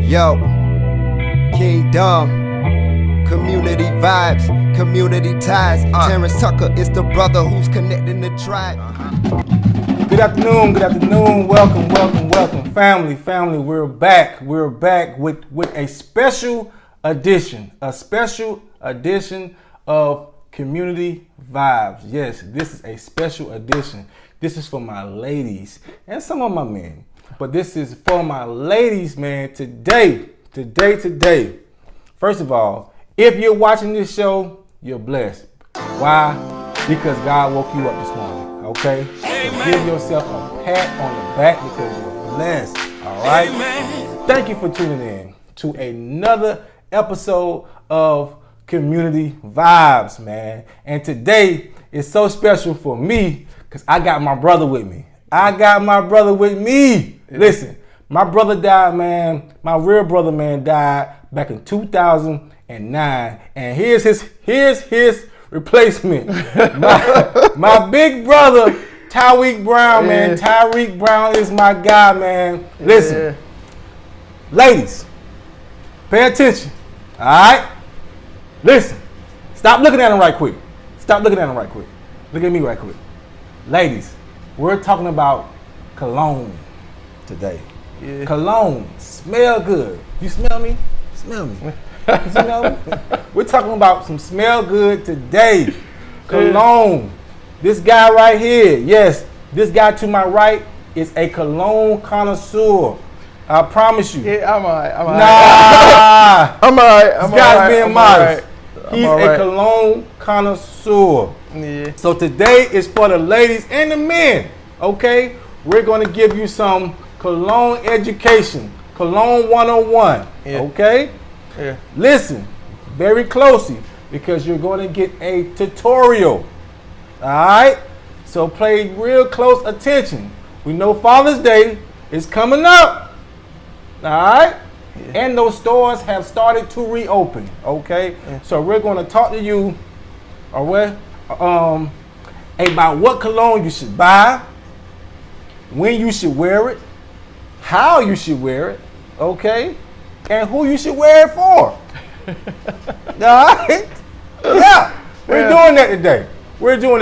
Yo, Kingdom, community vibes, community ties. Terrance Tucker is the brother who's connecting the tribe. Good afternoon, welcome, family, we're back with a special edition of Community Vibes. Yes, this is a special edition. This is for my ladies and some of my men, but this is for my ladies, man, today. First of all, if you're watching this show, you're blessed. Why? Because God woke you up this morning, okay? So give yourself a pat on the back because you're blessed, all right? Amen. Thank you for tuning in to another episode of Community Vibes, man. And today is so special for me because I got my brother with me. Listen, my brother died, man. My real brother, man, died back in 2009. And here's his replacement. my big brother, Tarik Brown, man. Tarik Brown is my guy, man. Listen, ladies, pay attention, all right? Listen, stop looking at him right quick. Look at me right quick. Ladies, we're talking about cologne today. Yeah. Cologne, smell good. You smell me? Smell me. You smell me? We're talking about some smell good today. Cologne. This guy right here, yes, this guy to my right is a cologne connoisseur. I promise you. Yeah, I'm all right. Nah. I'm all right. This guy's being modest. He's a cologne connoisseur. Yeah. So today is for the ladies and the men, okay? We're going to give you some cologne education, cologne 101, okay? Yeah. Listen very closely because you're going to get a tutorial, all right? So pay real close attention. We know Father's Day is coming up, all right? Yeah. And those stores have started to reopen, okay? Yeah. So we're going to talk to you about what cologne you should buy, when you should wear it, how you should wear it, okay? And who you should wear it for. All right? Yeah, we're doing that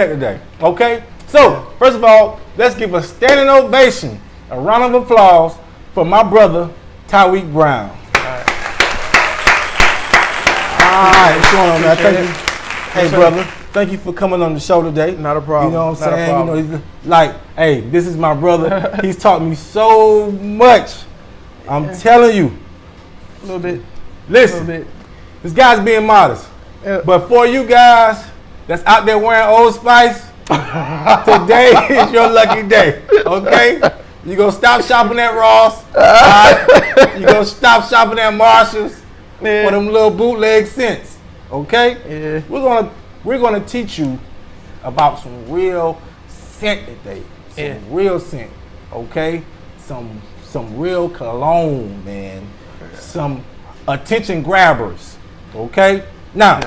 today, okay? So, first of all, let's give a standing ovation, a round of applause for my brother, Tarik Brown. All right, what's going on, man? Thank you. Hey, brother, thank you for coming on the show today. Not a problem. You know what I'm saying? You know, like, hey, this is my brother. He's taught me so much. I'm telling you. A little bit. Listen, this guy's being modest. Yeah. But for you guys that's out there wearing Old Spice, today is your lucky day, okay? You gonna stop shopping at Ross. Right? You gonna stop shopping at Marshall's for them little bootleg scents. Okay? Yeah. We're gonna teach you about some real scent today. Some real scent. Okay? Some real cologne, man. Some attention grabbers. Okay? Now,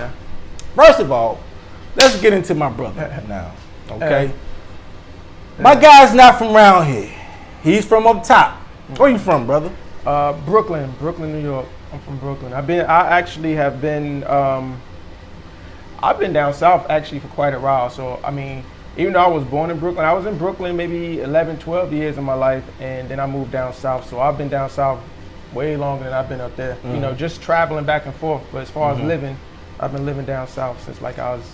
first of all, let's get into my brother now. Okay? My guy's not from around here. He's from up top. Where you from, brother? Brooklyn, New York. I'm from Brooklyn. I've been down south actually for quite a while. So, I mean, even though I was born in Brooklyn, I was in Brooklyn maybe 11, 12 years of my life, and then I moved down south. So I've been down south way longer than I've been up there. Mm-hmm. You know, just traveling back and forth. But as far as living, I've been living down south since like I was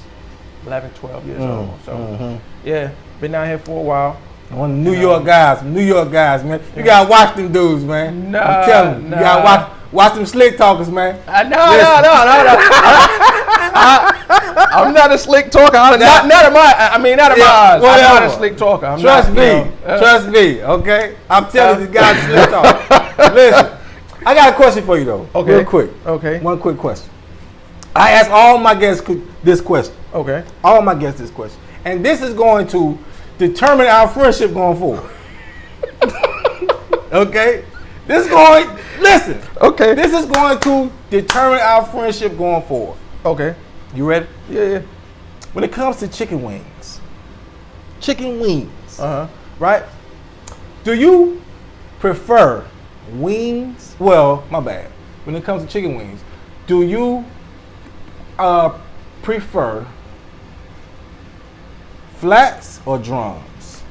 11, 12 years old. So, yeah, been down here for a while. One of the New York guys, man. You gotta watch them dudes, man. I'm telling you, you gotta watch them slick talkers, man. No. I'm not a slick talker. Not in my eyes. I'm not a slick talker. Trust me. Okay, I'm telling you, guys, slick talker. Listen, I got a question for you though. Okay. Real quick. Okay. One quick question. I ask all my guests this question. Okay. All my guests this question, and this is going to determine our friendship going forward. Okay? This is going to determine our friendship going forward. Okay. You ready? Yeah. When it comes to chicken wings, right? Do you prefer wings, well, my bad. When it comes to chicken wings, do you prefer flats or drums?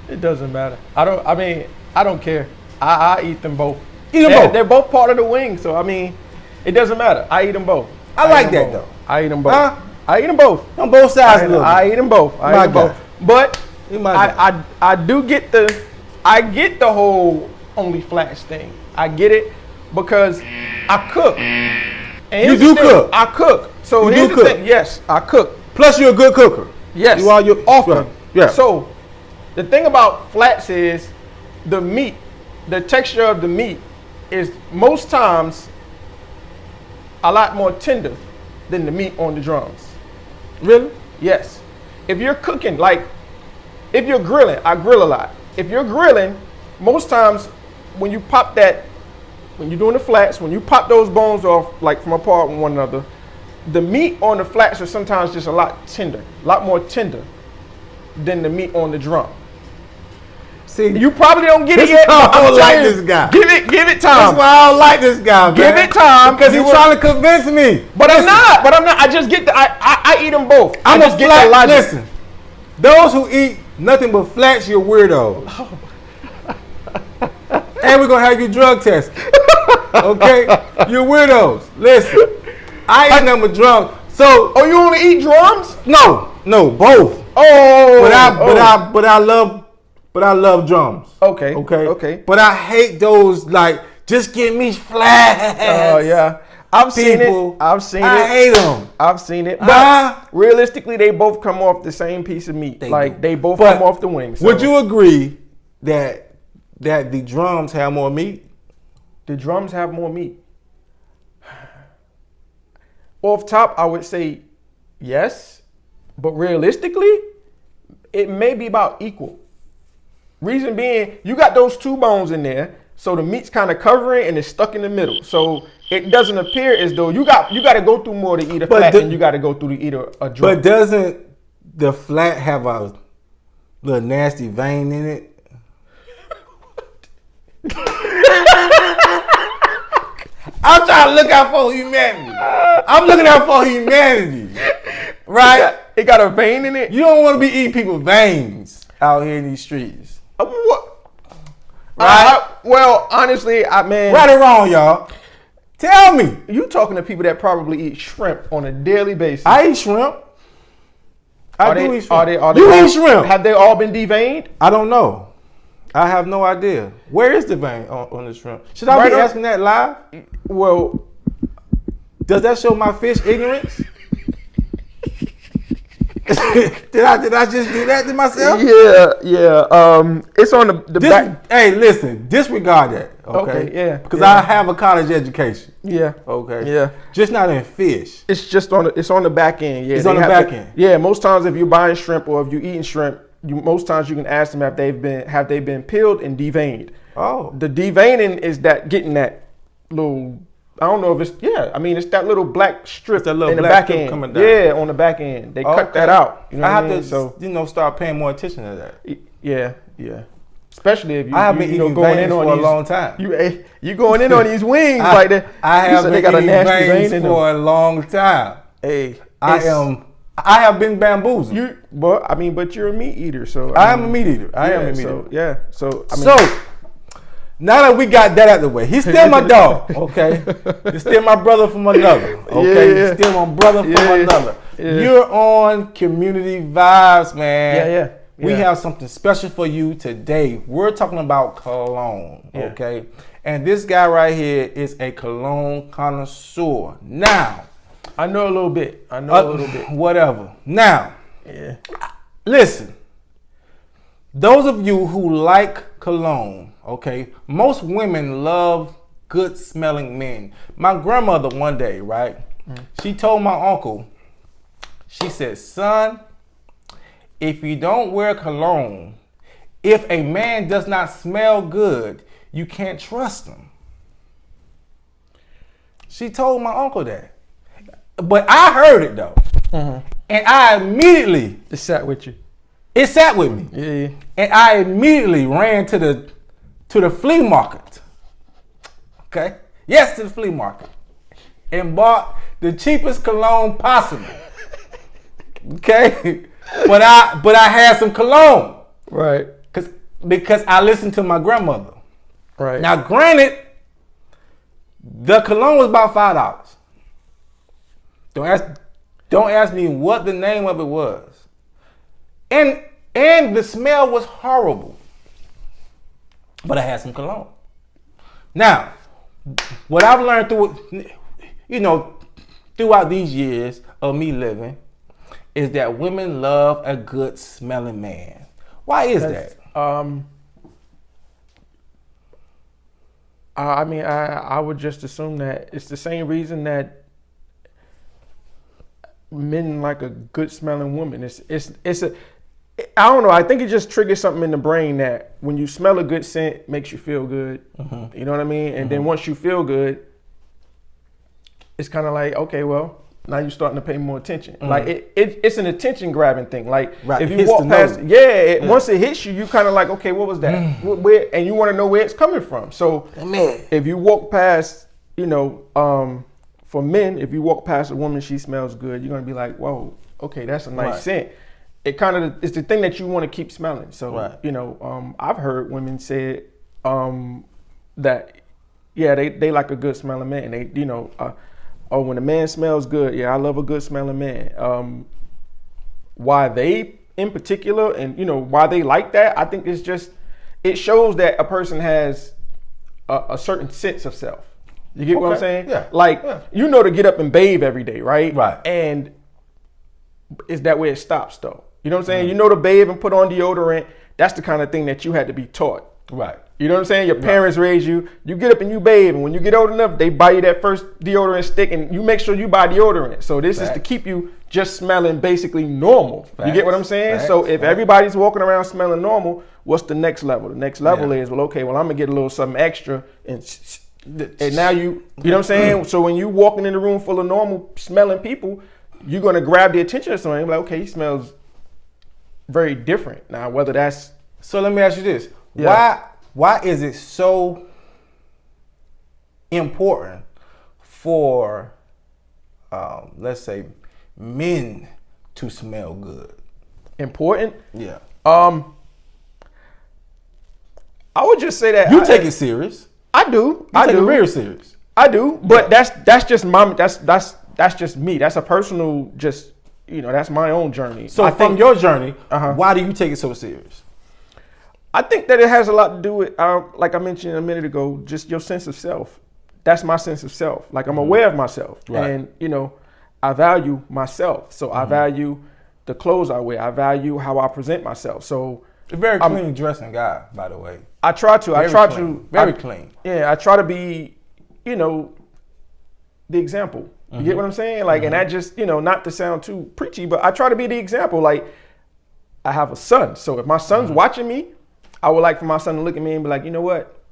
It doesn't matter. I don't care. I eat them both. Eat them both. They're both part of the wing, so I mean, it doesn't matter. I eat them both. I like that though. I eat them both. Huh? I eat them both. On both sides. I eat them both. I eat them both. But I do get the whole only flats thing. I get it because I cook. And You do cook. I cook. So You here's do the cook. thing. Yes, I cook. Plus, you're a good cooker. Yes. You are. You often. Yeah. So the thing about flats is the meat, the texture of the meat is most times a lot more tender than the meat on the drums. Really? Yes. If you're cooking, like if you're grilling, I grill a lot. If you're grilling, most times when you pop that, when you're doing the flats, when you pop those bones off like from apart from one another, the meat on the flats is sometimes just a lot tender, a lot more tender than the meat on the drum. See, You probably don't get it this yet. is why I but I'm don't like telling you, this guy. Give it time. That's why I don't like this guy, man. Give it time. Because he's trying to convince me. But I'm not. I just get I eat them both. I'm I a just get flat. the logic. Listen, those who eat nothing but flats, you're weirdos. And we're gonna have you drug tested. Okay, you're weirdos. Listen, I eat nothing but drums. So, Oh, you only eat drums? no, both. Oh, But I love drums. Okay. Okay. But I hate those like just give me flats. Oh yeah, I've seen it. I've seen I it. hate them. I've seen it. But realistically, they both come off the same piece of meat. They both But come off the wing. So would you agree that the drums have more meat? the drums have more meat? Off top, I would say yes, but realistically, it may be about equal. Reason being, you got those two bones in there, so the meat's kind of covering and it's stuck in the middle. So it doesn't appear as though you got to go through more to eat a flat than you got to go through to eat a drum. But doesn't the flat have a little nasty vein in it? I'm trying to look out for humanity. I'm looking out for humanity. Right? It got a vein in it. You don't want to be eating people's veins out here in these streets. What? Right? Well, honestly, Right or wrong, y'all? Tell me. you talking to people that probably eat shrimp on a daily basis. I eat shrimp. I do eat shrimp. Are they You all, eat shrimp? Have they all been deveined? I don't know. I have no idea. Where is the vein on the shrimp? Should I Right be on- asking that live? Well, Does that show my fish ignorance? did I just do that to myself? yeah. It's on the back. Hey, listen, disregard that. Okay, Okay, yeah, Because yeah. I have a college education. Yeah. Okay. Yeah. Just not in fish. It's just on the back end. Yeah. It's they on the have back to- end. Yeah. Most times, if you're buying shrimp or if you're eating shrimp, most times you can ask them have they been peeled and deveined. Oh. The deveining is that getting that little. I don't know if it's it's that little black strip that little in the black back strip end. coming down. Yeah, on the back end. They cut Okay. that out. You know I what have mean? to, So start paying more attention to that. yeah. Especially if you, I have been eating veins for a long time. You going in on these wings like that. I You have said been they got a eating nasty veins vein in them. for a long time. Hey, I have been bamboozled. But you're a meat eater, so I am a meat eater. I am a meat so, eater. Yeah, so Now that we got that out of the way, he's still my dog, okay? He's still my brother from another, okay? Yeah. He's still my brother from another. Yeah. You're on Community Vibes, man. Yeah. We have something special for you today. We're talking about cologne, okay? And this guy right here is a cologne connoisseur. Now, I know a little bit. Whatever. Now, Yeah. listen. Those of you who like cologne, okay, most women love good smelling men. My grandmother one day, right, she told my uncle, she said, son, if you don't wear cologne, if a man does not smell good, you can't trust him. She told my uncle that. But I heard it though. And I immediately, It sat with you. it sat with me. Yeah. And I immediately ran to the to the flea market. Okay? Yes, to the flea market. And bought the cheapest cologne possible. Okay? But I had some cologne. Right. Because I listened to my grandmother. Right. Now, granted, the cologne was about $5. Don't ask me what the name of it was. And the smell was horrible. But I had some cologne. Now, what I've learned throughout these years of me living is that women love a good smelling man. Why is that? I mean, I would just assume that it's the same reason that men like a good smelling woman. I don't know. I think it just triggers something in the brain that when you smell a good scent, makes you feel good. Mm-hmm. You know what I mean? And then once you feel good, it's kind of like, okay, well, now you're starting to pay more attention. Mm-hmm. Like it's an attention grabbing thing. Like if you walk past, once it hits you, you kind of like, okay, what was that? Where, and you want to know where it's coming from. So if you walk past, for men, if you walk past a woman, she smells good, you're gonna be like, whoa, okay, that's a nice scent. It kind of it's the thing that you want to keep smelling. So I've heard women say that they like a good smelling man. They when a man smells good, I love a good smelling man. Why they in particular and why they like that, I think it's just it shows that a person has a certain sense of self. You get what I'm saying? Yeah. To get up and bathe every day, right? Right. And is that where it stops though? You know what I'm saying? To bathe and put on deodorant, that's the kind of thing that you had to be taught. Right. You know what I'm saying? Your parents raised you. You get up and you bathe, and when you get old enough, they buy you that first deodorant stick, and you make sure you buy deodorant. So this is to keep you just smelling basically normal. You get what I'm saying? So if everybody's walking around smelling normal, what's the next level? The next level is, I'm gonna get a little something extra, and now you know what I'm saying? So when you walking in a room full of normal smelling people, you're gonna grab the attention of somebody. Like, okay, he smells very different. Now, whether that's so, let me ask you this: Why is it so important for, let's say, men to smell good? Important? Yeah. I would just say that you take it serious. I do. I take it real serious. I do, but that's just that's just me. That's a personal, that's my own journey. So from your journey, why do you take it so serious? I think that it has a lot to do with, like I mentioned a minute ago, just your sense of self. That's my sense of self. Like I'm aware of myself, and I value myself. So I value the clothes I wear. I value how I present myself. So a very clean dressing guy, by the way. I try to. Very clean. Yeah, I try to be, the example. You get what I'm saying? Like, and that just, not to sound too preachy, but I try to be the example. Like, I have a son, so if my son's watching me, I would like for my son to look at me and be like, you know what?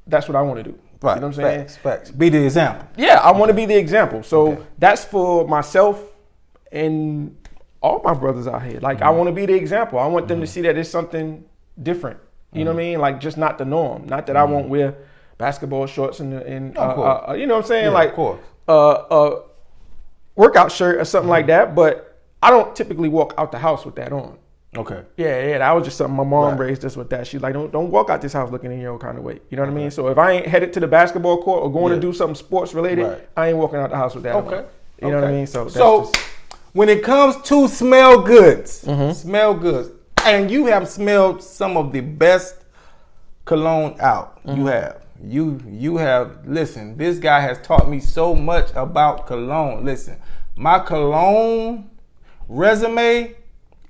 That's what I want to do. Right. You know what I'm saying? Facts. Be the example. Yeah, I want to be the example. So that's for myself and all my brothers out here. Like, I want to be the example. I want them to see that it's something different. You know what I mean? Like, just not the norm. Not that I won't wear basketball shorts and you know what I'm saying? Yeah, like, of course. A workout shirt or something like that. But I don't typically walk out the house with that on. Okay. Yeah, that was just something my mom raised us with that. She's like, don't walk out this house looking in your kind of way. You know what I mean? So if I ain't headed to the basketball court or going to do something sports related, I ain't walking out the house with that. Okay. You know what I mean? So when it comes to smell goods, and you have smelled some of the best cologne out. You have, listen, this guy has taught me so much about cologne. Listen, my cologne resume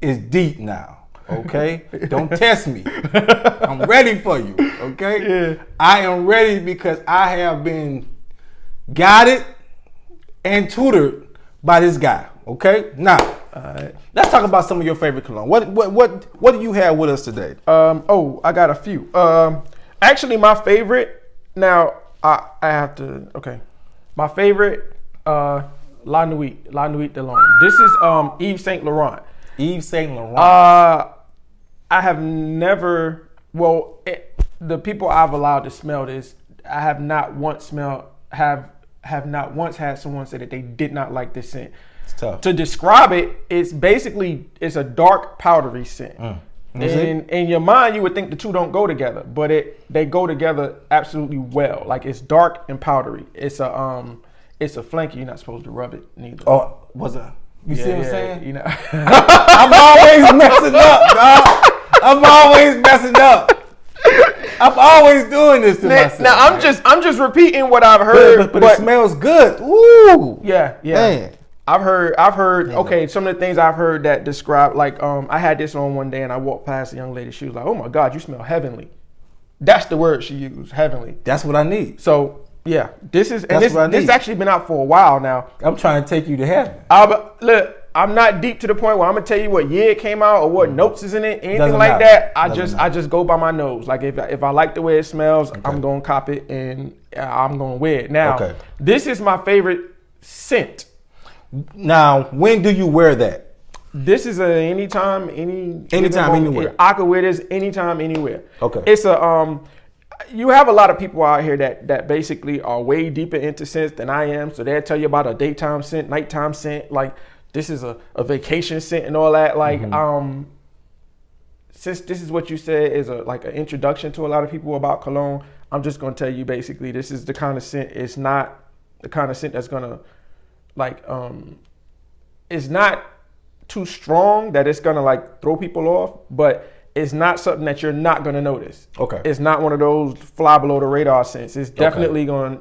is deep now, okay? Don't test me. I'm ready for you, okay? Yeah. I am ready because I have been guided and tutored by this guy, okay? Now, let's talk about some of your favorite cologne. What do you have with us today? I got a few. Actually, my favorite, now I have to, my favorite, La Nuit de L'Homme. This is Yves Saint Laurent. Yves Saint Laurent. I have never. Well, the people I've allowed to smell this, I have not once had someone say that they did not like this scent. It's tough. To describe it, it's a dark powdery scent. And in your mind, you would think the two don't go together, but they go together absolutely well. Like it's dark and powdery. It's a flanky. You're not supposed to rub it neither. Oh, was it? You see what I'm saying? You know, I'm always messing up, dog. I'm always messing up. I'm always doing this to myself. Now I'm just repeating what I've heard, but it smells good. Ooh. Yeah. Man. I've heard. Okay, some of the things I've heard that describe, like, I had this on one day and I walked past a young lady. She was like, "Oh my God, you smell heavenly." That's the word she used, heavenly. That's what I need. So yeah, this actually been out for a while now. I'm trying to take you to heaven. Look, I'm not deep to the point where I'm gonna tell you what year it came out or what notes is in it, anything Doesn't like matter. that. I just go by my nose. Like if I like the way it smells, I'm gonna cop it and I'm gonna wear it. Now, this is my favorite scent. Now, when do you wear that? This is anytime, anywhere. I could wear this anytime, anywhere. Okay. It's you have a lot of people out here that basically are way deeper into scents than I am. So they'll tell you about a daytime scent, nighttime scent, like this is a vacation scent and all that. Like, since this is what you said is like an introduction to a lot of people about cologne, I'm just gonna tell you basically this is the kind of scent. It's not the kind of scent that's gonna like it's not too strong that it's gonna like throw people off, but it's not something that you're not gonna notice. Okay. It's not one of those fly below the radar scents. It's definitely going,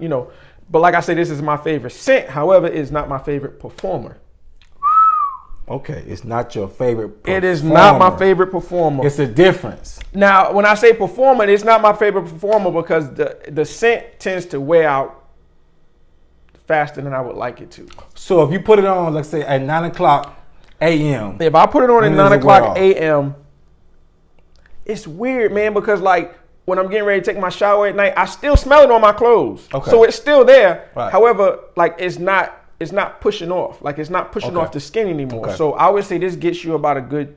but like I said, this is my favorite scent. However, it's not my favorite performer. Okay, it's not your favorite performer. It is not my favorite performer. It's a difference. Now, when I say performer, it's not my favorite performer because the scent tends to wear out faster than I would like it to. So if you put it on, let's say at 9 o'clock a.m. If I put it on at 9 o'clock a.m., it's weird, man, because like when I'm getting ready to take my shower at night, I still smell it on my clothes. Okay. So it's still there. Right. However, like it's not pushing off. Like it's not pushing off the skin anymore. Okay. So I would say this gets you about a good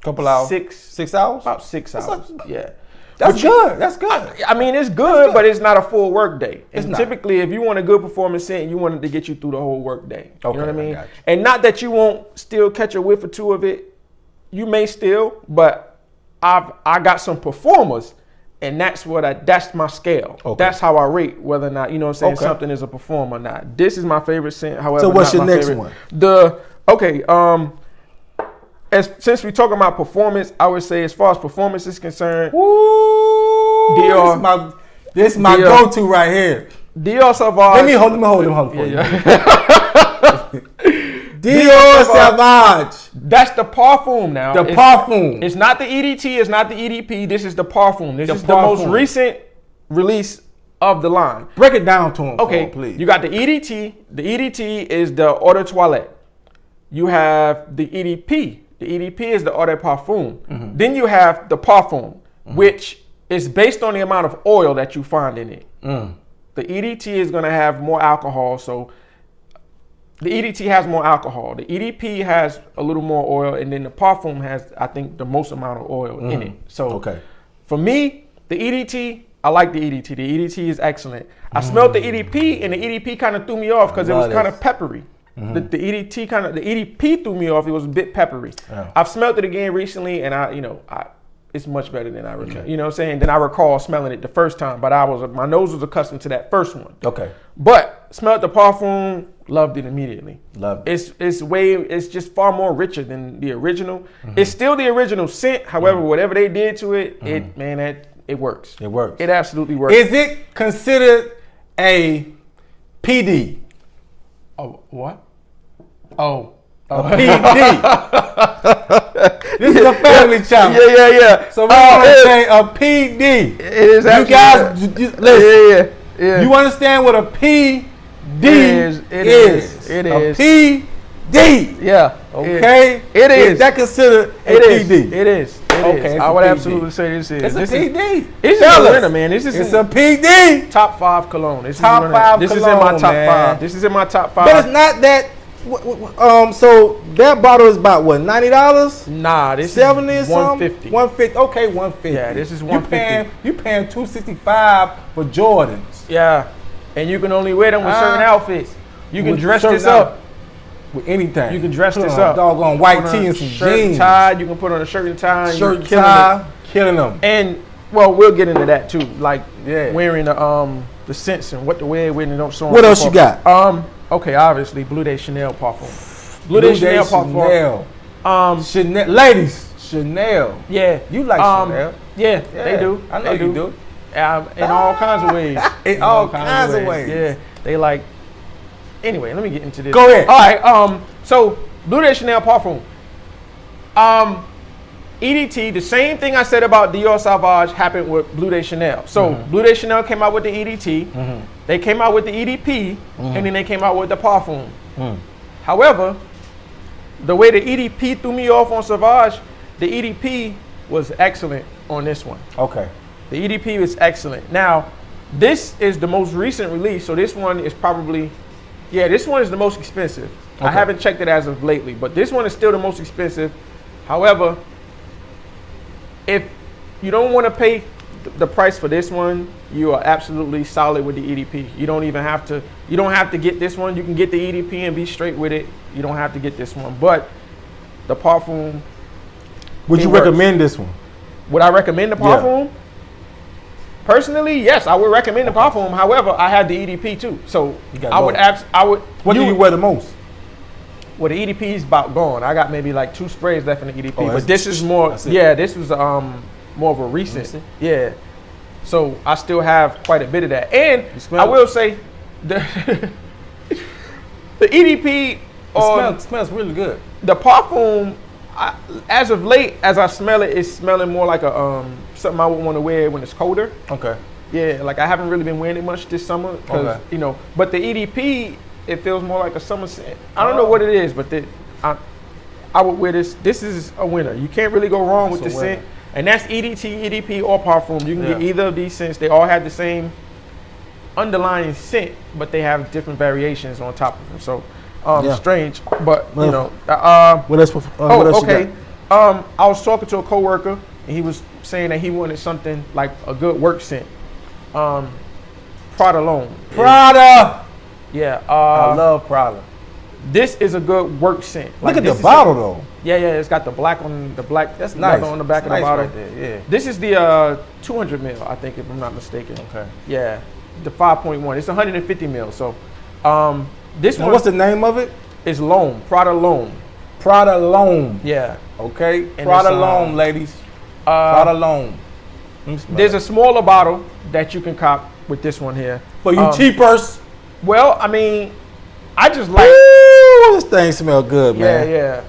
couple hours. 6 hours? About 6 hours. Yeah. That's good. That's good. I mean, it's good, but it's not a full work day. It's not. Typically, if you want a good performance scent, you want it to get you through the whole work day. You know what I mean? got you. And not that you won't still catch a whiff or two of it. You may still, but I got some performers, and that's my scale. Okay. That's how I rate whether or not, something is a performer or not. This is my favorite scent. However, so what's not your my next favorite. one? Since we're talking about performance, I would say as far as performance is concerned, Ooh, Dior. This is my go-to right here. Dior Sauvage. Let me hold him for you. Dior Sauvage. That's the parfum now. Parfum. It's not the EDT. It's not the EDP. This is the parfum. This is the parfum. most recent release of the line. Break it down to him, Okay, please. You got the EDT. The EDT is the eau de toilette. You have the EDP. The EDP is the eau de parfum. Mm-hmm. Then you have the parfum, which is based on the amount of oil that you find in it. The EDT is going to have more alcohol, so the EDT has more alcohol. The EDP has a little more oil, and then the parfum has, I think, the most amount of oil in it. So for me, the EDT, I like the EDT. The EDT is excellent. I smelled the EDP, and the EDP kind of threw me off because it was kind of peppery. The EDP threw me off. It was a bit peppery. Yeah. I've smelled it again recently, and it's much better than I remember. You know what I'm saying? Then I recall smelling it the first time, but my nose was accustomed to that first one. Okay. But smelled the parfum, loved it immediately. Loved it. It's just far more richer than the original. It's still the original scent. However, whatever they did to it, it works. It works. It absolutely works. Is it considered a PD? Oh, what? Oh. A PD. This is a family channel. Yeah. So we're going to say a PD. It is You guys, listen. Yeah. You understand what a PD is? It is. A PD. Yeah. Okay? It is. Is that considered a PD? It is. Okay, I would PD. absolutely say this is. It's a PD. This is a winner, man. It's a PD. Top 5 cologne. This top 5 This is in cologne, my top man. 5. This is in my top 5. But it's not that. So that bottle is about what, $90? Nah, this 70 is or something? 150. 150. Okay, 150. Yeah, this is 150. You paying $265 for Jordans. Yeah, and you can only wear them with certain outfits. You can dress this up with anything. You can dress this on up. Doggone white tee and some shirt jeans. And tie. You can put on a shirt and tie. And shirt and tie. Killing them. And well, we'll get into that too. Like wearing the scents and what to wear with and don't so on. What else you got? Okay, obviously Blue Day Chanel parfum. Blue Day Chanel parfum. Chanel. Ladies, Chanel. Yeah. You like Chanel? Yeah, they do. I know you do. In all kinds of ways. In all kinds of ways. Yeah. They like. Anyway, let me get into this. Go ahead. All right. So Blue Day Chanel parfum. EDT, the same thing I said about Dior Sauvage happened with Blue Day Chanel. So Blue Day Chanel came out with the EDT. They came out with the EDP, and then they came out with the parfum. However, the way the EDP threw me off on Sauvage, the EDP was excellent on this one. Okay. The EDP was excellent. Now, this is the most recent release, so this one is probably, this one is the most expensive. Okay. I haven't checked it as of lately, but this one is still the most expensive. However, if you don't want to pay the price for this one, you are absolutely solid with the EDP. You don't even have to, you don't have to get this one. You can get the EDP and be straight with it. You don't have to get this one. But the parfum. Would you recommend this one? Would I recommend the parfum? Yeah. Personally, yes, I would recommend the parfum. However, I had the EDP too. So I would. What do you wear the most? Well, the EDP is about gone. I got maybe like 2 sprays left in the EDP, but this is more. Yeah, this was more of a recent. Yeah, so I still have quite a bit of that, and I will say the EDP smells really good. The parfum, as of late, as I smell it, it's smelling more like a something I would want to wear when it's colder. Okay. Yeah, like I haven't really been wearing it much this summer because but the EDP. It feels more like a summer scent. I don't know what it is, but I would wear this. This is a winner. You can't really go wrong with the scent. And that's EDT, EDP, or parfum. You can get either of these scents. They all have the same underlying scent, but they have different variations on top of them. So strange, but you know. What else? Okay. I was talking to a coworker, and he was saying that he wanted something like a good work scent. Prada Cologne. Prada. Yeah, I love Prada. This is a good work scent. Look at the bottle though. Yeah, it's got the black on the black. That's nice. On the back of the bottle. Right there, yeah. This is the 200 mil, I think, if I'm not mistaken. Okay. Yeah, the 5.1. It's 150 mil. So, this one. What's the name of it? It's Cologne. Prada Cologne. Prada Cologne. Yeah. Okay. And Prada Cologne, ladies. Prada Cologne. There's a smaller bottle that you can cop with this one here. For you cheapers. Well, I mean, I just like. Ooh, this thing smells good, man. Yeah.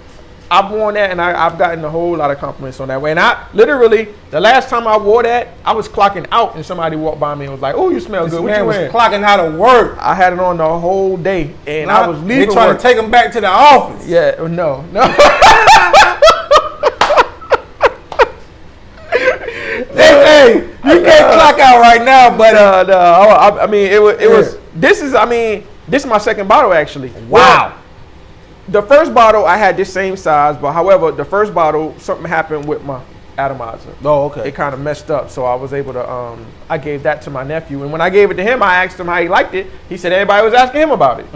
I've worn that, and I've gotten a whole lot of compliments on that way. And I literally, the last time I wore that, I was clocking out, and somebody walked by me and was like, "Oh, you smell good. What you wearing?" Clocking out of work. I had it on the whole day, and I was leaving. They trying to take him back to the office. Yeah, no. Hey, you can't clock out right now, but I mean, it was. This is my second bottle actually. Wow. The first bottle I had this same size, but however, the first bottle something happened with my atomizer. Oh, okay. It kind of messed up, so I was able to. I gave that to my nephew, and when I gave it to him, I asked him how he liked it. He said everybody was asking him about it.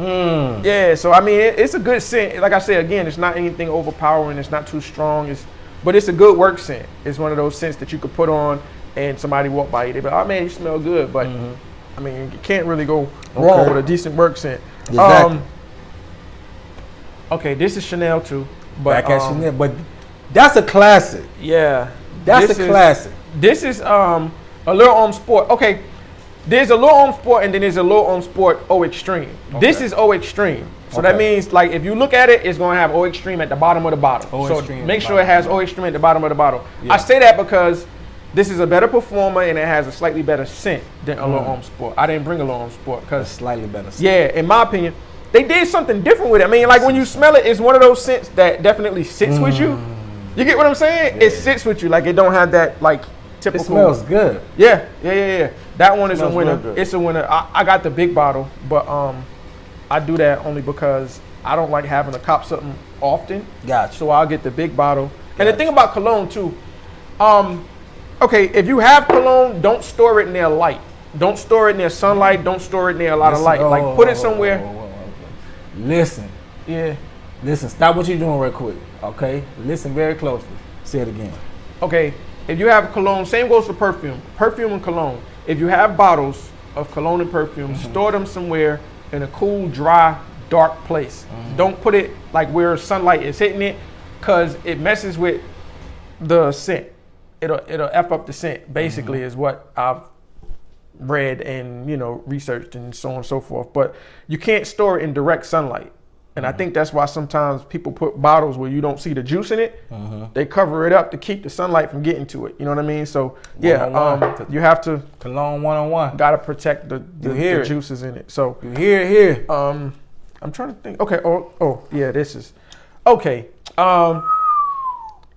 Yeah, so I mean, it's a good scent. Like I said again, it's not anything overpowering. It's not too strong. But it's a good work scent. It's one of those scents that you could put on, and somebody walk by you, they be like, "Oh man, you smell good," but. I mean, you can't really go wrong with a decent work scent. Exactly. Okay, this is Chanel too. But, back at Chanel, but that's a classic. Yeah. That's a classic. This is a Lil Homme Sport. Okay, there's a Lil Homme Sport and then there's a Lil Homme Sport O Extreme. Okay. This is O Extreme. So that means, like, if you look at it, it's going to have O Extreme at the bottom of the bottle. So make sure it has O Extreme at the bottom of the bottle. Yeah. I say that because this is a better performer and it has a slightly better scent than a Lil Homme Sport. I didn't bring a Lil Homme Sport because slightly better scent. Yeah, in my opinion, they did something different with it. I mean, like when you smell it, it's one of those scents that definitely sits with you. You get what I'm saying? Yeah. It sits with you. Like it don't have that like typical. It smells good. Yeah. That one is a winner. It's a winner. I got the big bottle, but I do that only because I don't like having to cop something often. Gotcha. So I'll get the big bottle. And the thing about cologne too, okay, if you have cologne, don't store it near light. Don't store it near sunlight. Don't store it near a lot of light. Like put it somewhere. Listen. Yeah. Listen, stop what you're doing real quick, okay? Listen very closely. Say it again. Okay, if you have cologne, same goes for perfume. Perfume and cologne. If you have bottles of cologne and perfume, store them somewhere in a cool, dry, dark place. Don't put it like where sunlight is hitting it, because it messes with the scent. It'll F up the scent, basically, is what I've read and, researched and so on and so forth. But you can't store it in direct sunlight. And I think that's why sometimes people put bottles where you don't see the juice in it. They cover it up to keep the sunlight from getting to it. You know what I mean? So yeah, you have to cologne 101. Gotta protect the juices in it. So you hear it here. I'm trying to think. Okay. Oh yeah, this is okay. Yeah,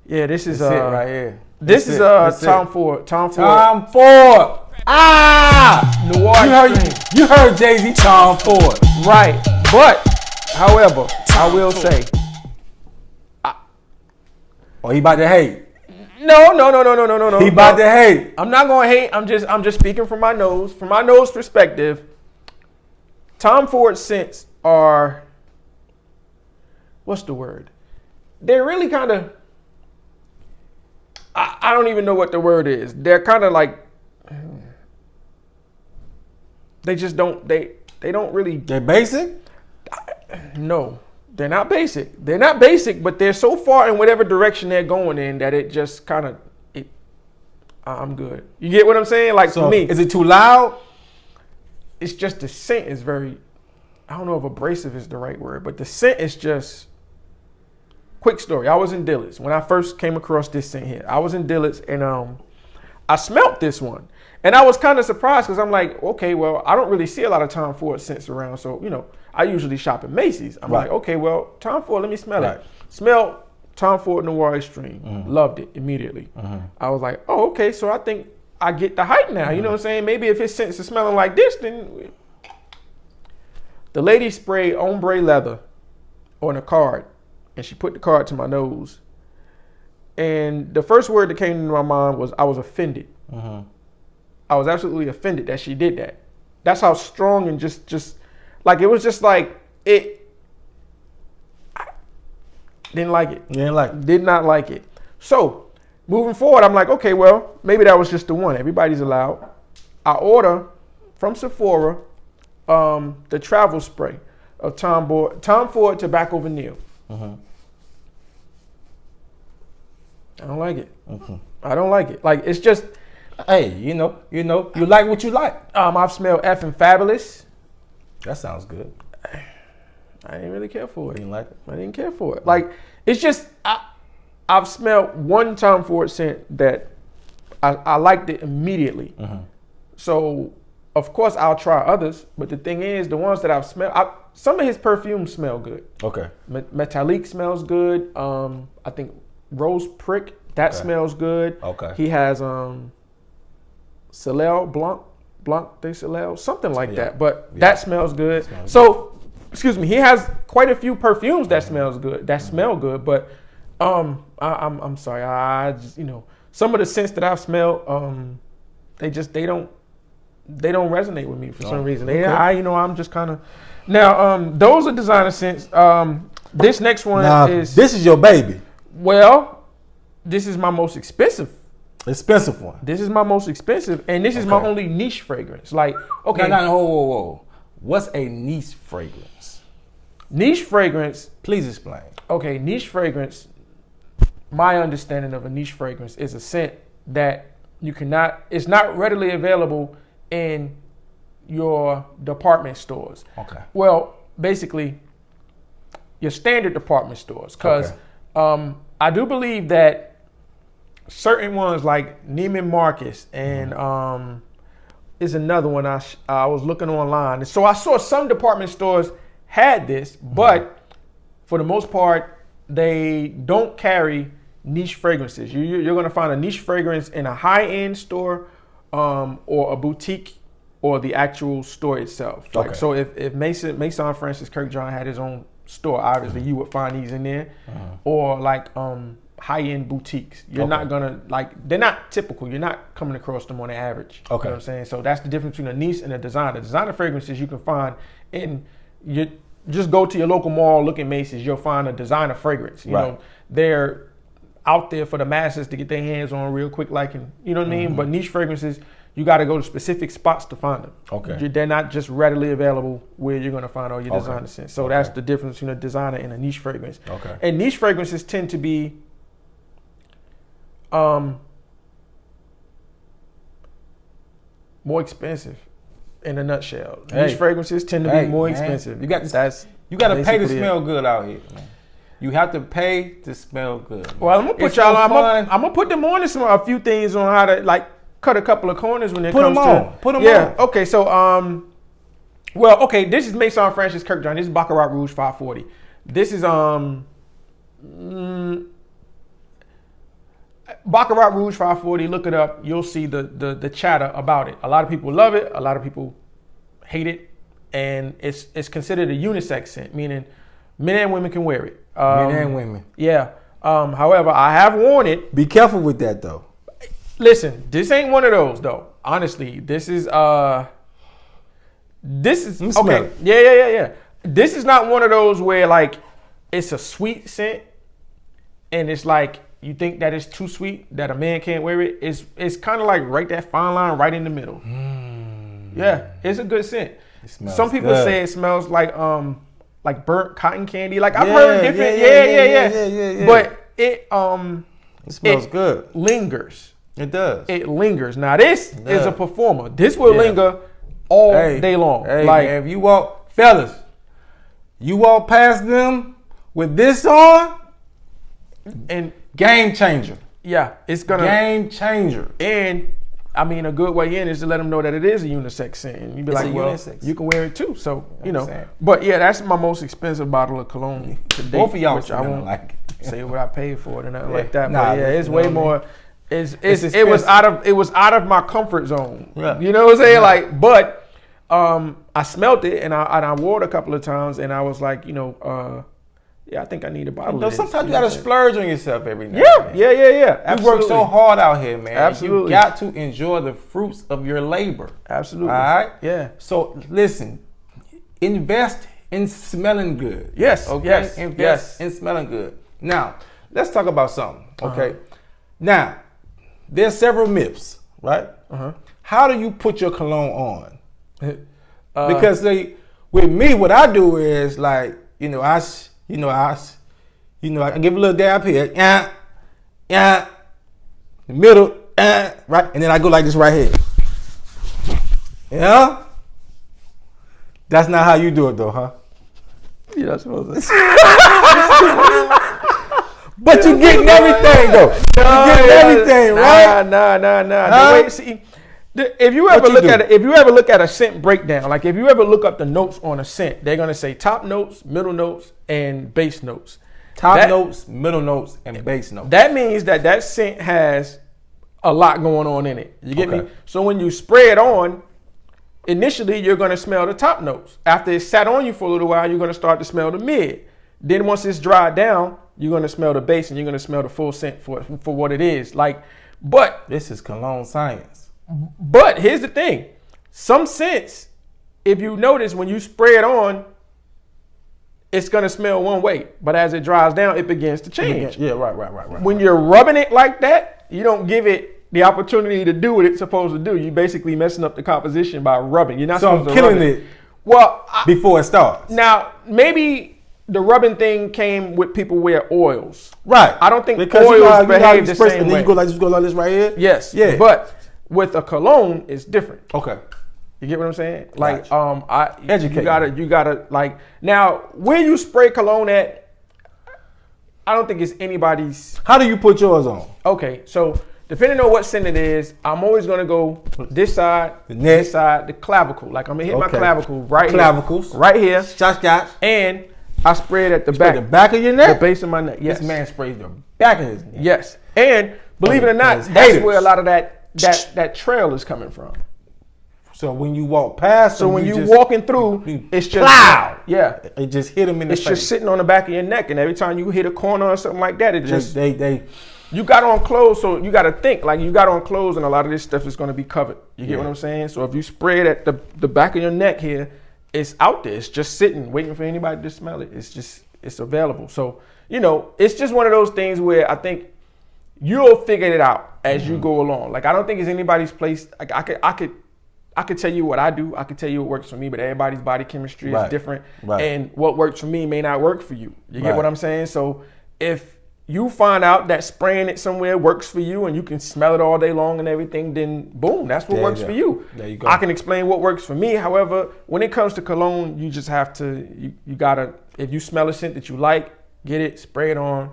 this is That's it right here. This is Tom Ford. Tom Ford. Noir Extreme. You heard Jay-Z, Tom Ford. Right, but however, I will say. He about to hate. No. He about to hate. I'm not gonna hate. I'm just speaking from my nose. From my nose perspective, Tom Ford scents are, what's the word? They're really kind of, I don't even know what the word is. They're kind of like, they just don't, they don't really. They're basic? No, they're not basic. They're not basic, but they're so far in whatever direction they're going in that it just kind of, I'm good. You get what I'm saying? Like So for me. is it too loud? It's just the scent is very, I don't know if abrasive is the right word, but the scent is just, quick story. I was in Dillard's when I first came across this scent here. I was in Dillard's and I smelt this one. And I was kind of surprised because I'm like, okay, well, I don't really see a lot of Tom Ford scents around. So, I usually shop at Macy's. I'm like, okay, well, Tom Ford, let me smell it. Smell Tom Ford Noir Extreme. Loved it immediately. I was like, oh, okay, so I think I get the hype now. You know what I'm saying? Maybe if his scents are smelling like this, then. The lady sprayed ombre leather on a card, and she put the card to my nose. And the first word that came into my mind was I was offended. I was absolutely offended that she did that. That's how strong and just like it was just like it. I didn't like it. You didn't like it? Did not like it. So moving forward, I'm like, okay, well, maybe that was just the one. Everybody's allowed. I order from Sephora the travel spray of Tom Ford Tobacco Vanille. I don't like it. I don't like it. Like it's just. Hey, you like what you like. I've smelled effing fabulous. That sounds good. I didn't really care for it. You didn't like it? I didn't care for it. Like it's just I've smelled one Tom Ford scent that I liked it immediately. So of course I'll try others, but the thing is, the ones that I've smelled, some of his perfumes smell good. Okay. Metallique smells good. I think Rose Prick smells good. Okay. He has Soleil Blanc de Soleil, something like that. But that smells good. So, excuse me, he has quite a few perfumes that smells good, smell good. But I'm sorry, I just some of the scents that I've smelled, they don't resonate with me for some reason. I'm just kind of now. Those are designer scents. This next one this is your baby. Well, this is my most expensive one. This is my most expensive, and this is my only niche fragrance. Like, okay. No, whoa. What's a niche fragrance? Niche fragrance. Please explain. Okay, niche fragrance. My understanding of a niche fragrance is a scent that it's not readily available in your department stores. Okay. Well, basically, your standard department stores, because I do believe that certain ones like Neiman Marcus and is another one I was looking online. And so I saw some department stores had this, but for the most part, they don't carry niche fragrances. You're going to find a niche fragrance in a high-end store or a boutique or the actual store itself. Like, so if Mason Francis Kirkjohn had his own store, obviously you would find these in there, or like high-end boutiques. You're not gonna they're not typical. You're not coming across them on the average. Okay. You know what I'm saying? So that's the difference between a niche and a designer. Designer fragrances you can find you just go to your local mall, look at Macy's, you'll find a designer fragrance. You know, they're out there for the masses to get their hands on real quick, you know what I mean? But niche fragrances, you got to go to specific spots to find them. Okay. They're not just readily available where you're going to find all your designer scents. So that's the difference between a designer and a niche fragrance. Okay. And niche fragrances tend to be more expensive in a nutshell. Niche fragrances tend to be more expensive. You got to pay to smell good out here, man. You have to pay to smell good. Well, I'm gonna put them on a few things on how to cut a couple of corners when it comes to. Put them on. Okay. So this is Maison Francis Kirkjohn. This is Baccarat Rouge 540. This is Baccarat Rouge 540. Look it up. You'll see the chatter about it. A lot of people love it. A lot of people hate it, and it's considered a unisex scent, meaning men and women can wear it. Men and women. Yeah. However, I have worn it. Be careful with that though. Listen, this ain't one of those though. Honestly, this is okay. Yeah. This is not one of those where it's a sweet scent, and it's you think that it's too sweet that a man can't wear it. It's kind of right that fine line right in the middle. Yeah, it's a good scent. Some people say it smells like burnt cotton candy. I've heard different. Yeah. But it smells good. Lingers. It does. It lingers. Now this is a performer. This will linger all day long. Hey, man, if you walk past them with this on, and game changer. Yeah, it's gonna game changer. And I mean, a good way in is to let them know that it is a unisex scent. And you'd be unisex. You can wear it too. So, But yeah, that's my most expensive bottle of cologne to date. Both of y'all I won't say what I paid for it or nothing like that. Nah, but yeah, it's way more. It was out of my comfort zone. Yeah. You know what I'm saying? But I smelled it and I wore it a couple of times and I was like, I think I need a bottle of this. Sometimes you got to splurge on yourself every now and then. Yeah. Absolutely. You work so hard out here, man. Absolutely. You got to enjoy the fruits of your labor. Absolutely. All right? Yeah. So listen, invest in smelling good. Yes. Okay? Yes. Invest in smelling good. Now, let's talk about something. Okay. Now, there's several myths, right? How do you put your cologne on? Because with me, what I do is I give a little dab here, the middle, right, and then I go like this right here. Yeah, that's not how you do it though, huh? You're not supposed to. But you getting everything though. You getting everything, right? Nah. Wait, see, if you ever look at a scent breakdown, if you ever look up the notes on a scent, they're gonna say top notes, middle notes, and base notes. Top notes, middle notes, and base notes. That means that scent has a lot going on in it. You get me? So when you spray it on, initially you're gonna smell the top notes. After it's sat on you for a little while, you're gonna start to smell the mid. Then once it's dried down, you're gonna smell the base and you're gonna smell the full scent for what it is. But this is cologne science. But here's the thing. Some scents, if you notice when you spray it on, it's going to smell one way. But as it dries down, it begins to change. Yeah, right. When you're rubbing it like that, you don't give it the opportunity to do what it's supposed to do. You're basically messing up the composition by rubbing. You're not supposed to killing it before it starts. Now, maybe the rubbing thing came with people wear oils. Right. I don't think oils behave the same way. You go like this right here? Yes. Yeah. But with a cologne, it's different. Okay. You get what I'm saying? Educate. You gotta now when you spray cologne at, I don't think it's anybody's. How do you put yours on? Okay, so depending on what scent it is, I'm always gonna go this side, this side, the clavicle. I'm gonna hit my clavicle right here. Shots. And I spray it at the back. The back of your neck? The base of my neck. Yes. This man sprays the back of his neck. Yes. And believe it or not, that's where a lot of that trail is coming from. So when you walk past So them, when you just walking through, it's just plow. Yeah, it just hit them in the face. It's just sitting on the back of your neck, and every time you hit a corner or something like that, it just they you got on clothes, so you got to think like you got on clothes, and a lot of this stuff is going to be covered. You get what I'm saying? So if you spray it at the back of your neck here, it's out there. It's just sitting, waiting for anybody to smell it. It's available. So it's just one of those things where I think you'll figure it out as you go along. Like I don't think it's anybody's place. Like I could tell you what I do. I could tell you what works for me, but everybody's body chemistry is different. Right. And what works for me may not work for you. You get what I'm saying? So if you find out that spraying it somewhere works for you and you can smell it all day long and everything, then boom, that's what works for you. There you go. I can explain what works for me. However, when it comes to cologne, you just have to, you gotta, if you smell a scent that you like, get it, spray it on,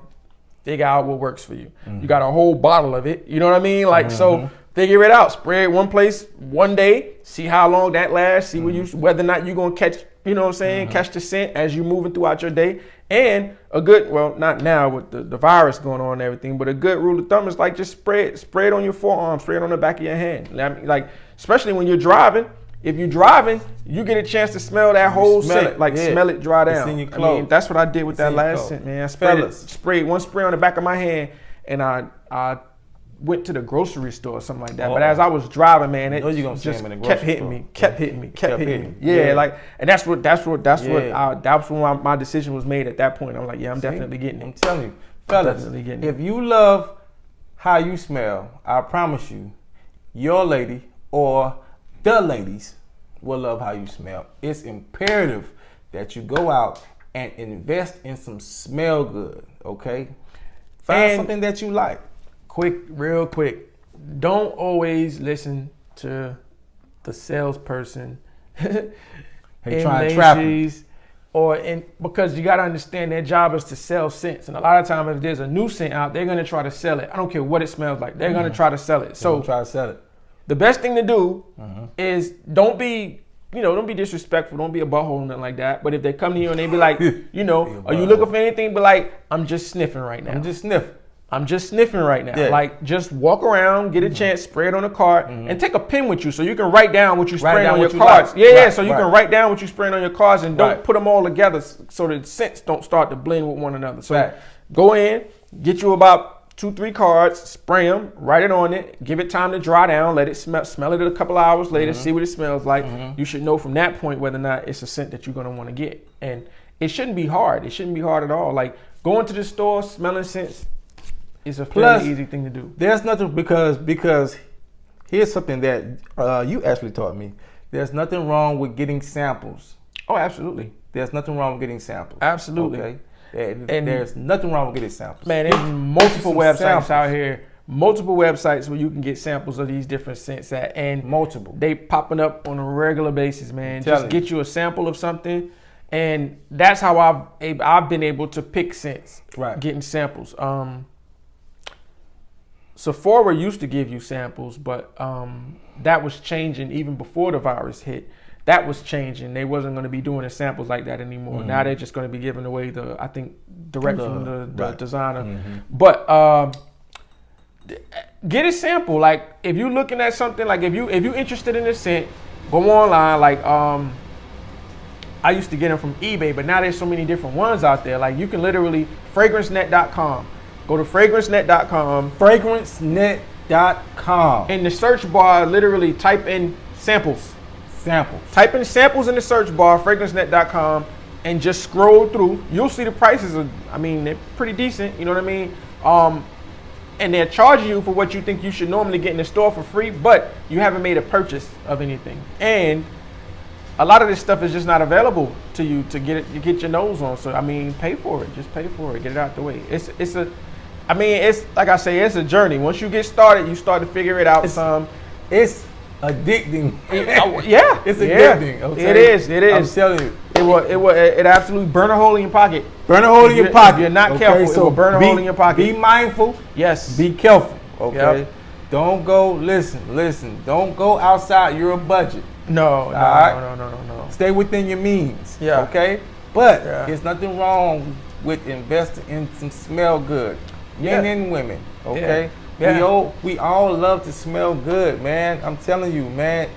figure out what works for you. You got a whole bottle of it. You know what I mean? Like, so figure it out. Spray it one place one day, see how long that lasts, see whether or not you're gonna catch, catch the scent as you're moving throughout your day. And a good, well, not now with the virus going on and everything, but a good rule of thumb is like just spray it on your forearm, spray it on the back of your hand. Like, especially when you're driving. If you're driving, you get a chance to smell that whole scent, smell it dry down. It's in your clothes. I mean, that's what I did with that last scent, man. I sprayed one spray on the back of my hand, and I went to the grocery store or something like that. But as I was driving, man, it just kept hitting me. Yeah, like, and that's when my decision was made at that point. I'm like, I'm definitely getting it. I'm telling you, fellas, if you love how you smell, I promise you, your lady or the ladies will love how you smell. It's imperative that you go out and invest in some smell good, okay? Find something that you like. Real quick, don't always listen to the salesperson trying to trap you. Because you got to understand their job is to sell scents. And a lot of times if there's a new scent out, they're going to try to sell it. I don't care what it smells like. They're going to try to sell it. So try to sell it. The best thing to do is don't be disrespectful. Don't be a butthole or nothing like that. But if they come to you and they be like, are you looking for anything? But like, I'm just sniffing right now. I'm just sniffing right now. Yeah. Like, just walk around, get a chance, spray it on the card, and take a pen with you so you can write down what you spraying on your cards. So you can write down what you spraying on your cards and don't put them all together so the scents don't start to blend with one another. So go in, get you about 2-3 cards, spray them, write it on it, give it time to dry down, let it smell it a couple hours later, see what it smells like. You should know from that point whether or not it's a scent that you're going to want to get. And it shouldn't be hard. It shouldn't be hard at all. Like, going to the store, smelling scents, it's a fairly easy thing to do. There's nothing because here's something that you actually taught me. There's nothing wrong with getting samples. Oh, absolutely. There's nothing wrong with getting samples. Absolutely. Okay. And there's nothing wrong with getting samples. Man, there's multiple websites out here. Multiple websites where you can get samples of these different scents at, and they popping up on a regular basis, man. Just get you a sample of something, and that's how I've been able to pick scents. Right. Getting samples. Sephora used to give you samples, but that was changing even before the virus hit. That was changing. They wasn't going to be doing the samples like that anymore. Now they're just going to be giving away direct from the designer. But get a sample. Like, if you're looking at something, like if you're interested in a scent, go online. Like I used to get them from eBay, but now there's so many different ones out there. Like, you can literally fragrancenet.com. Go to fragrancenet.com. Fragrancenet.com. In the search bar, literally type in samples. Type in samples in the search bar, fragrancenet.com, and just scroll through. You'll see the prices they're pretty decent, you know what I mean? And they're charging you for what you think you should normally get in the store for free, but you haven't made a purchase of anything. And a lot of this stuff is just not available to you to get your nose on. So pay for it. Just pay for it. Get it out the way. It's like I say, it's a journey. Once you get started, you start to figure it out. It's addicting. It's addicting. Okay? It is. I'm telling you. It absolutely burn a hole in your pocket. Burn a hole in your pocket. If you're not careful, it will burn a hole in your pocket. Be mindful. Yes. Be careful. Okay. Yep. Don't go. Listen. Don't go outside your budget. No. Stay within your means. Yeah. Okay. But there's nothing wrong with investing in some smell good. Men and women. Okay. Yeah. We all love to smell good, man. I'm telling you, man.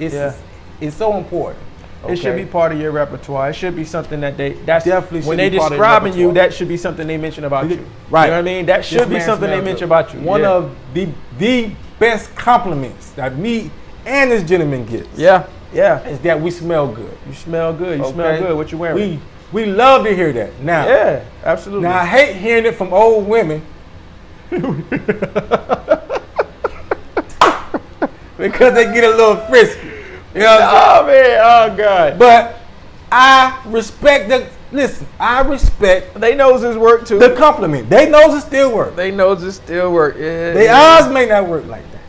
is so important. It should be part of your repertoire. It should be something that that's definitely when they describing you, that should be something they mention about you. Right. You know what I mean? That should be something they mention about you. One of the best compliments that me and this gentleman gets. Yeah. Is that we smell good. You smell good. You smell good. What you wearing? We love to hear that. Now. Yeah, absolutely. Now I hate hearing it from old women. Because they get a little frisky. You know what I'm saying? Oh man, oh God. But I respect I respect they noses work too. The compliment. They noses still work. They noses still work. Yeah. Their eyes may not work like that.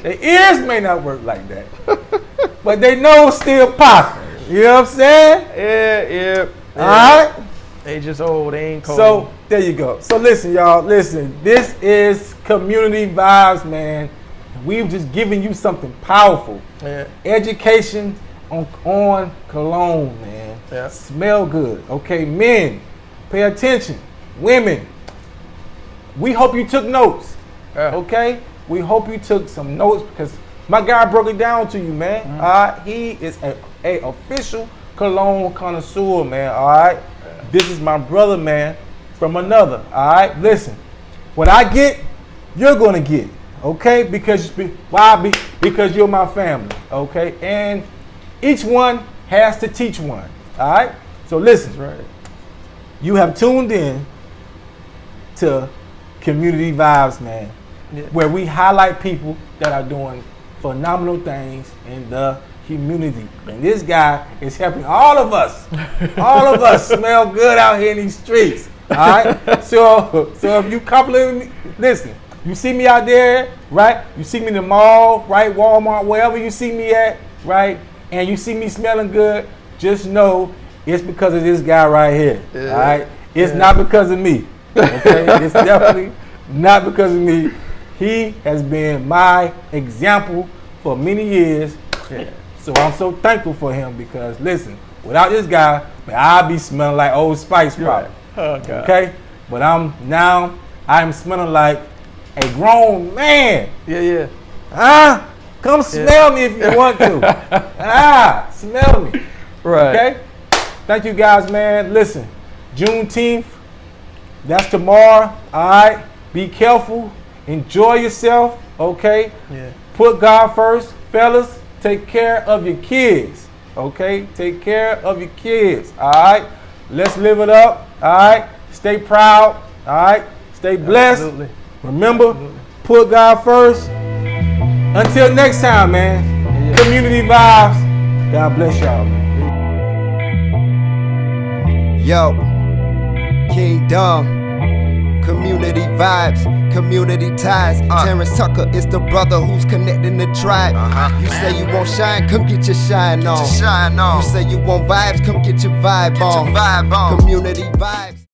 Their ears may not work like that. But they nose still popping. You know what I'm saying? Yeah. All right? They just old, they ain't cold. So there you go. So listen, y'all, listen. This is community vibes, man. We've just given you something powerful. Yeah. Education on cologne, man. Yeah. Smell good. Okay, men, pay attention. Women, we hope you took notes. Yeah. Okay? We hope you took some notes because my guy broke it down to you, man. Mm-hmm. All right? He is a official cologne connoisseur, man. All right? Yeah. This is my brother, man, from another. All right? Listen, what I get, you're going to get. Okay, because you're my family. Okay, and each one has to teach one. All right, so listen. That's right. You have tuned in to Community Vibes, man, where we highlight people that are doing phenomenal things in the community. And this guy is helping all of us smell good out here in these streets. All right, so if you compliment me, listen. You see me out there, right? You see me in the mall, right? Walmart, wherever you see me at, right? And you see me smelling good, just know it's because of this guy right here, all right? It's not because of me, okay? It's definitely not because of me. He has been my example for many years. Yeah. So I'm so thankful for him because, listen, without this guy, man, I'd be smelling like Old Spice probably, oh, God. Okay? But I'm smelling like a grown man. Yeah. Come smell me if you want to. Smell me. Right. Okay? Thank you guys, man. Listen, Juneteenth, that's tomorrow. All right? Be careful. Enjoy yourself. Okay? Yeah. Put God first. Fellas, take care of your kids. Okay? Take care of your kids. All right? Let's live it up. All right? Stay proud. All right? Stay blessed. Absolutely. Remember, put God first. Until next time, man. Community vibes. God bless y'all, man. Yo, Kingdom, community vibes, community ties. Terrance Tucker is the brother who's connecting the tribe. You say you want shine, come get your shine on. You say you want vibes, come get your vibe on. Community vibes.